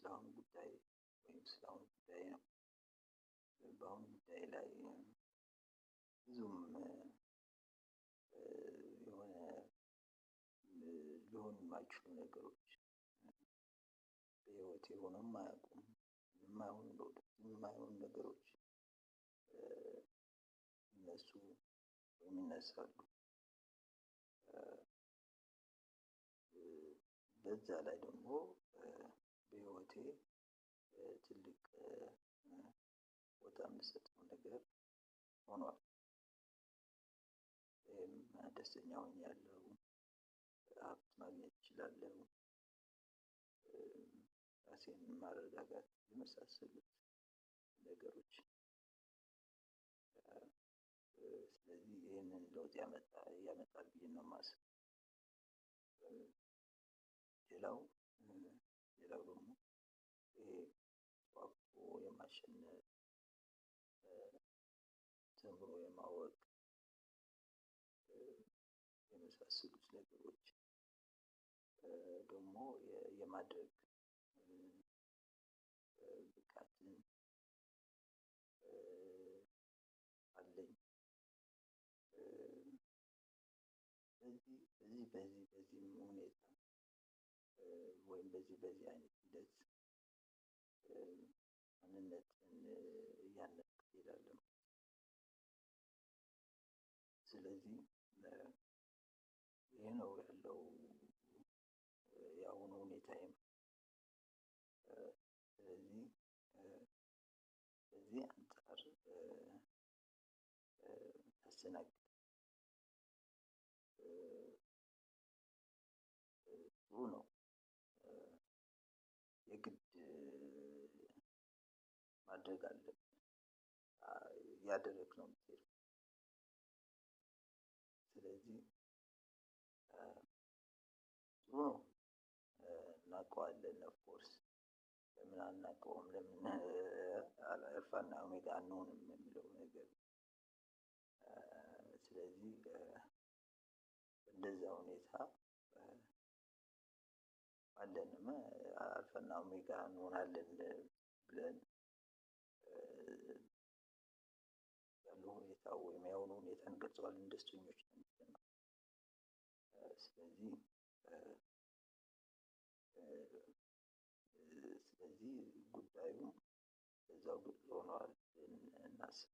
ስለአሁኑ ጉዳይ ወይም ስለአሁኑ ጉዳይ ነው። በአሁኑ ጉዳይ ላይ ብዙም የሆነ ሊሆኑ የማይችሉ ነገሮች በህይወቴ ሆነው የማያውቁም የማይሆኑ የማይሆኑ ነገሮች ይነሱ ወይም ይነሳሉ። በዛ ላይ ደግሞ በህይወቴ ትልቅ ቦታ የምሰጠው ነገር ሆኗል። ይሄም ደስተኛ ሆኛለሁ። ሀብት ማግኘት እችላለሁ። ራሴን ማረጋጋት የመሳሰሉት ነገሮች ስለዚህ ይህንን ለውጥ ያመጣል ብዬ ነው የማስበው። ሌላው ደግሞ ይሄ ተዋግቶ የማሸነፍ ተምሮ የማወቅ የመሳሰሉት ነገሮች ደግሞ የማድረግ ብቃትን አለኝ። በዚህ ሁኔታ ወይም በዚህ አይነት ሂደት ማንነትን እያነጽኩ እሄዳለሁ። ስለዚህ ይሄ ነው ያለው የአሁኑ ሁኔታዬም። ስለዚህ በዚህ አንፃር ሳስተናግድ ጥሩ ነው። የግድ ማድረግ አለብን እያደረግክ ነው የምትሄደው። ስለዚህ ጥሩ ነው። እናውቀዋለን ኦፍኮርስ ለምን አናውቀውም? ለምን አልፋና ኦሜጋ አንሆንም የሚለው ነገር። ስለዚህ በእንደዛ ሁኔታ አለንም አልፋና ኦሜጋ እንሆናለን ብለን ያለው ሁኔታ ወይም ያሁኑ ሁኔታ እንገልጸዋለን ደስተኞች ነን ብለን ነው። ስለዚህ ጉዳዩ በዛው ግልጽ ሆኗል እናስብ።